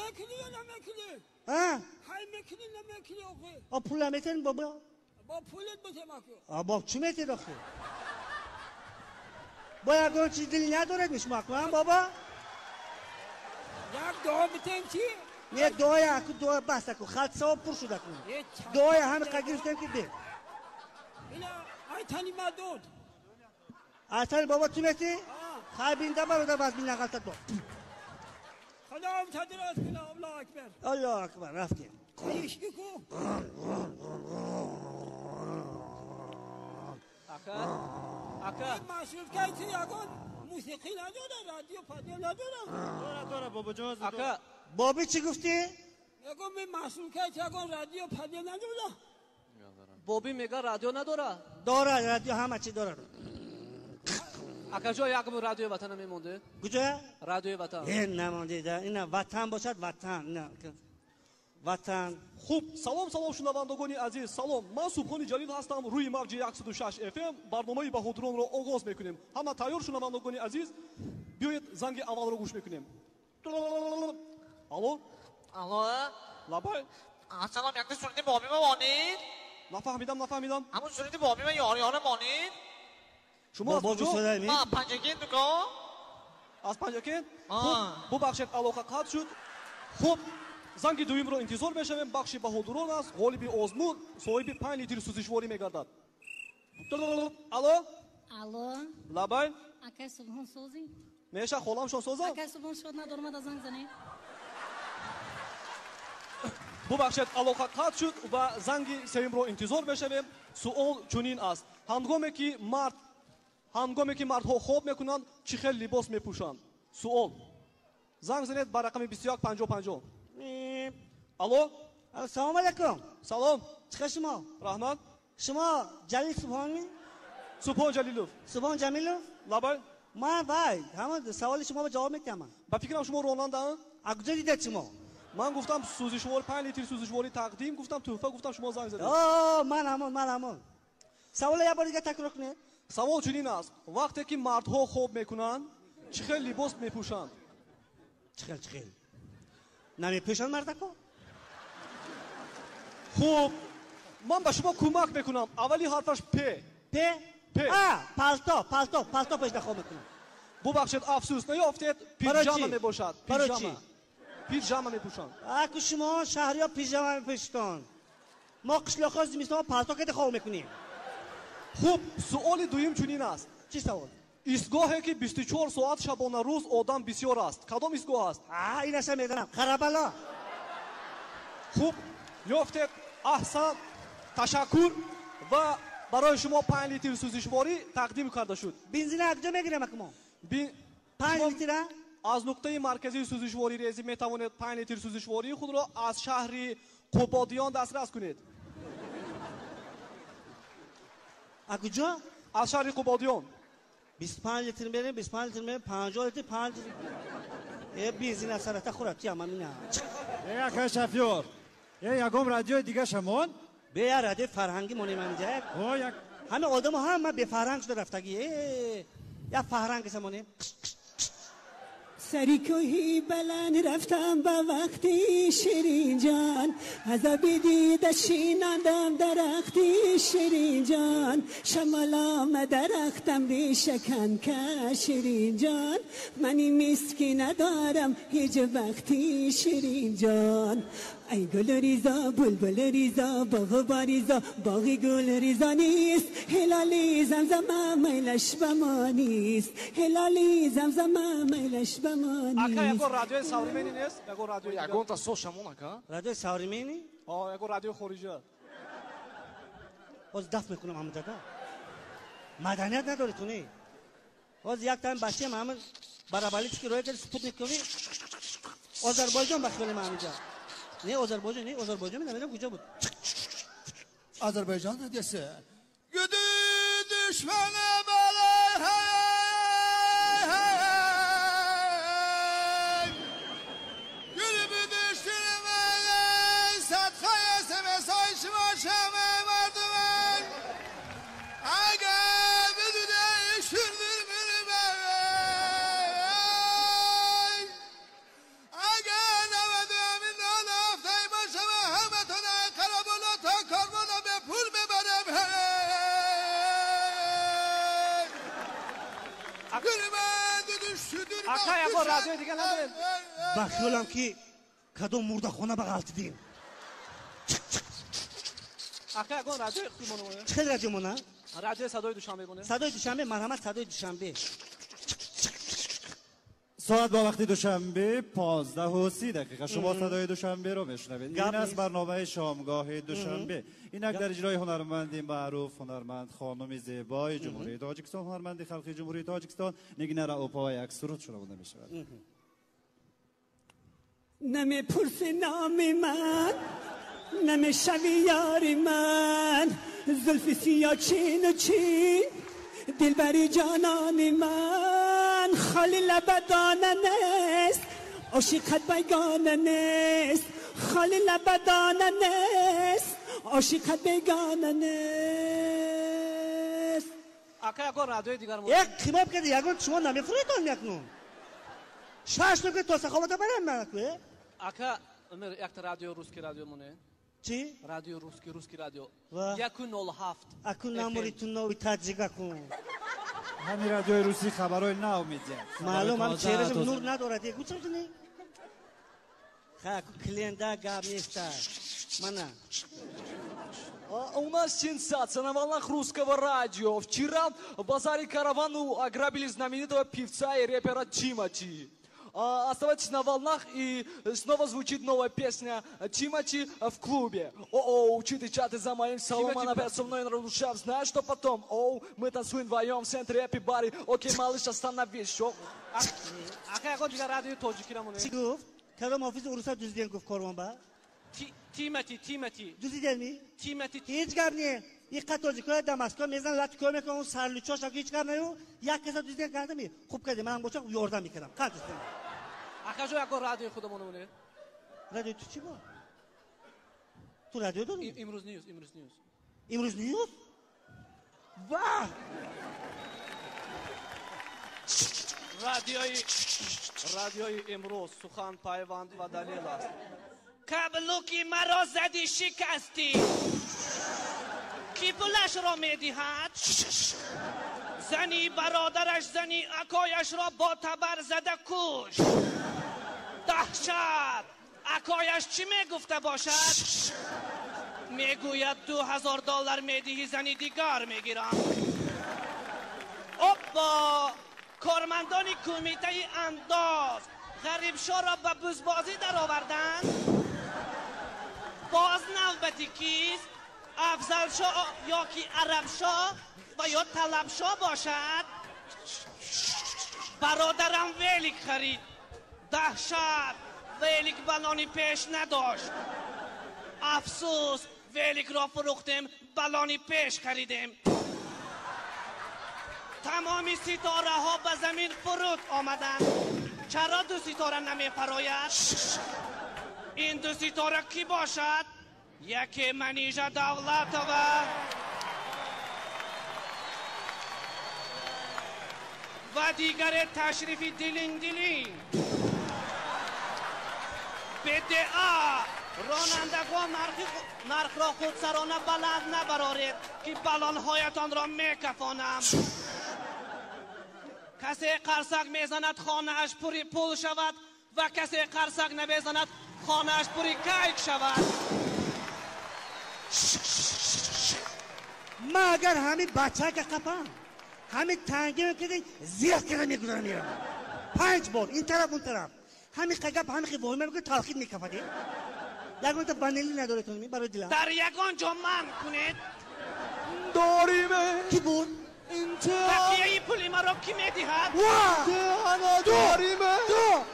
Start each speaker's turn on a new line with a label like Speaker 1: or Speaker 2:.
Speaker 1: مکلی یا نمکلی؟ های مکلی نمکلی آخه.
Speaker 2: پول نمیتن بابا؟
Speaker 1: با پولت بتمکن.
Speaker 2: با چی میتن آخه؟ با اگر چیز دلی ندارد میشم کنم بابا؟
Speaker 1: یک دعا بتن چی؟
Speaker 2: نه دعا بس کن خالد سواب پر شده کن. دعای همه قگیرستن که بی.
Speaker 1: اینا آیتانی مدود.
Speaker 2: آیتانی بابا چی میتی؟ خواهی بینده برادر باز بین نقلتت با.
Speaker 1: خدا هم تدراز کنه الله اکبر.
Speaker 2: الله اکبر رفتیم.
Speaker 1: خیش بکو.
Speaker 3: اکا
Speaker 1: مشروف که یکان موسیقی نداره رادیو پادیو نداره.
Speaker 3: داره بابا جواز اکا
Speaker 2: بابی چی گفتی؟
Speaker 1: یکان می مشروف که یکان رادیو پادیو نداره.
Speaker 3: بابی میگه رادیو نداره.
Speaker 2: داره رادیو همه چی داره.
Speaker 3: اکا جا یک رادیو وطن میمونده؟
Speaker 2: کجا؟
Speaker 3: رادیو وطن.
Speaker 2: این نمونده اینا وطن باشد وطن. وطن.
Speaker 4: خوب سلام شنوندگان عزیز سلام من صبحانی جلیل هستم روی موج 106 FM برنامه بهادران را آغاز میکنیم همه تیار شنوندگان عزیز بیایید زنگ اول را گوش میکنیم الو لبای
Speaker 5: سلام یک سوریدی بابی ما مانید
Speaker 4: نفهمیدم
Speaker 5: همون سوریدی بابی ما یاریانه مانید
Speaker 4: شما از کجا؟
Speaker 5: ما پنجگین دکا
Speaker 4: از پنجگین؟ خوب ببخشید علاقه قطع شد خوب زنگ دویم رو انتظار بشویم بخش بهادران است غالب آزمون صاحب 5 لیتر سوزشواری میگردد
Speaker 6: الو
Speaker 4: لبای
Speaker 6: اکا صبحون سوزی
Speaker 4: میشه خالم شون سوزم
Speaker 6: اکا صبحون شد ندارم دا زنگ زنی
Speaker 4: ببخشید علاقه قطع شد و زنگ سوم رو انتظار بشویم سوال چنین است هنگامی که مردها خواب میکنند چه خیلی لباس میپوشند سوال زنگ زنید با رقم 2150 الو
Speaker 2: سلام علیکم
Speaker 4: سلام
Speaker 2: چیکار شما
Speaker 4: رحمت
Speaker 2: شما جلیل سبحانی
Speaker 4: سبحان جلیلوف
Speaker 2: سبحان جمیلوف
Speaker 4: لبای
Speaker 2: من همون سوال شما رو جواب میدم
Speaker 4: با فکرم شما راننده
Speaker 2: از کجا دیدید شما
Speaker 4: من گفتم سوزشوار 5 لیتر سوزشواری تقدیم گفتم توفه گفتم شما زنگ زدید
Speaker 2: من همون سوال یه بار دیگه تکرار کنید
Speaker 4: سوال چنین است وقتی که مردها خواب میکنند چه خیلی لباس میپوشند
Speaker 2: چه خیلی نمیپوشند مردا
Speaker 4: خوب من به شما کمک میکنم اولی حرفش پ
Speaker 2: پالتو پیش خواب میکنم
Speaker 4: ببخشید افسوس نیافتید پیژامه میباشد پیژامه میپوشند
Speaker 2: اگه شما شهریا پیژامه میپوشند ما قشلاق‌ها زمستان پالتو که خواب میکنیم
Speaker 4: خوب سوال دویم چنین است
Speaker 2: چی سوال
Speaker 4: ایستگاهی که 24 ساعت شبانه روز آدم بسیار است کدام ایستگاه است
Speaker 2: این اصلا میدونم خرابالا
Speaker 4: خوب یافتید احسن تشکر و برای شما 5 لیتر سوزشواری تقدیم کرده شد
Speaker 2: بنزین از کجا میگیریم اکما 5 لیتر
Speaker 4: از نقطه مرکزی سوزشواری ریزی میتوانید 5 لیتر سوزشواری خود را از شهر قبادیان دسترس کنید
Speaker 2: از کجا
Speaker 4: از شهر قبادیان
Speaker 2: 25 لیتر میریم 25 لیتر میریم 50 لیتر 5 لیتر بنزین از سرتا خورد یا من نه
Speaker 7: یک شفیور یکم رادیو دیگه شمون
Speaker 2: بیا رادیو فرهنگی مونی من جای همه آدم هم به فرهنگ شده رفتگی یا فرهنگ سمونی
Speaker 8: سری کوهی بلند رفتم با وقتی شیرین جان عذابی دیده شیناندم درختی شیرین جان شمال آمد درختم ریشکن که شیرین جان منی مسکی ندارم هیچ وقتی شیرین جان ای گل ریزا بلبل ریزا باغ باریزا باغی گل ریزا نیست هلالی زمزم میلش بما نیست هلالی زمزم میلش بما نیست
Speaker 4: اکا یکو رادیو ساوریمینی نیست یکو رادیو
Speaker 5: یکون تا سو شمون اکا
Speaker 2: رادیو ساوریمینی
Speaker 4: یکو رادیو خارجی
Speaker 2: باز دفع میکنم همه دادا مدنیت نداری تو نی باز یک تایم بچه همه برابری که روی کرد سپوت میکنی آذربایجان بخونیم همینجا نه آذربایجان میدونم کجا بود
Speaker 9: آذربایجان دیسه
Speaker 10: گدی دشمن بالای گلی بدشتر من صدقه سمسای شما شمه مردمن اگر بدونه شردر بره بای اگر نبده
Speaker 3: Aka yagon radyo دیگه نداریم.
Speaker 2: بخیالم که کدوم مرده خونه بغلت دیم.
Speaker 3: Aka yagon radyo خودمونه.
Speaker 2: چه رادیو مونه؟
Speaker 3: رادیو صدای دوشنبه بونه.
Speaker 2: صدای دوشنبه مرحمت صدای دوشنبه.
Speaker 7: ساعت با وقتی دوشنبه 15:30 شما صدای دوشنبه رو میشنوید. این از برنامه شامگاه دوشنبه. اینک در اجرای هنرمند معروف هنرمند خانم زیبای جمهوری تاجیکستان هنرمند خلقی جمهوری تاجیکستان نگینه را اوپا یک سرود شنونده میشود.
Speaker 8: نمیپرس نام من نمیشوی یاری من زلف سیاه چین و چین دلبری جانان من خالی لبدانه نیست عاشقت بیگانه نیست خالی لبدانه نیست عاشقت بیگانه نیست.
Speaker 3: Aka yagon radyo دیگر مونه.
Speaker 2: یک خیماب که یگان شما نمیفرویدون یکنون. شش نکه تو سخاوت برام نکنه.
Speaker 3: Aka Ömer یک رادیو روسکی رادیو مونه.
Speaker 2: چی؟
Speaker 3: رادیو روسکی رادیو.
Speaker 2: و
Speaker 3: 107.
Speaker 2: اکون نموریتون نوی تجربه کن.
Speaker 7: همین رادیوی روسی خبرهای نو میده.
Speaker 2: معلوم هم چهرهش نور ندارد. گوش میدونی؟ خب کلیندا گام نیست. مانا.
Speaker 4: У нас сенсация на волнах русского радио. Вчера в базаре Каравану ограбили знаменитого певца и рэпера Тимати. Оставайтесь на волнах, и снова звучит новая песня Тимати в клубе. О-о, читы чаты за моим столом, она опять со мной нарушав. Знаешь, что потом? О, мы танцуем вдвоем в центре эпи-баре. Окей, малыш, остановись, что?
Speaker 3: Aka yagon دیگر رادیو تاجیکی مونه.
Speaker 2: چی گفت؟ کدام آفیس اروسا دوزیدن گفت کارمان با؟
Speaker 3: تیمتی.
Speaker 2: دوزیدن می؟
Speaker 3: تیمتی.
Speaker 2: هیچ گپ نیه. یک قطعه کار دماسکو میزن لات کار میکنه اون سرلوچاش اگه هیچ کار نیو یک کس دوزیدن کرده می. خوب کردی من باشه یاردم میکردم. کار دوستم.
Speaker 3: Aka jo yagon radyo خودمونه.
Speaker 2: رادیو تو چی با؟ تو رادیو داری؟
Speaker 3: امروز نیوز.
Speaker 2: امروز نیوز؟ واه!
Speaker 3: رادیوی امروز سخن پیوند و دلیل است.
Speaker 1: کبلوکی مرا زدی شکستی کی پولش را میدهد زنی برادرش زنی اکایش را با تبر زده کش دهشت اکایش چی میگفته باشد میگوید $2000 میدهی زنی دیگر میگیرم اوپا کارمندان کمیته انداز غریب شاه را به بزبازی در آوردن باز نوبتی کیست افضل شاه یا کی عرب شاه و یا طلب شاه باشد برادرم ویلیک خرید دهشت ویلیک بلانی پیش نداشت افسوس ویلیک را فروختیم بلانی پیش خریدیم تمامی ستاره ها به زمین فرود آمدن چرا 2 ستاره نمی پراید این 2 ستاره کی باشد یکی منیژه دولت و دیگر تشریفی دیلینگ بدعا رانندگان نرخ را خودسرانه بلند نبرارید که بلانهایتان را میکفانم کسی قرصک میزند خانه اش پوری پول شود و کسی قرصک نمیزند خانه اش پوری کیک شود
Speaker 2: ما اگر همین بچه که قپم همین تنگی میکنی زیاد کنه میگذارم میرم 5 بار این طرف اون طرف همین قگب همین خیلی میکنی تلخید میکفدی یکون تا بانیلی نداره کنی برای دیلم
Speaker 1: در یکان جا من کنید
Speaker 4: داریمه
Speaker 2: کی بود؟
Speaker 1: بقیه ای پولی مرا کی میدهد
Speaker 2: واه!
Speaker 4: داریمه
Speaker 2: دو!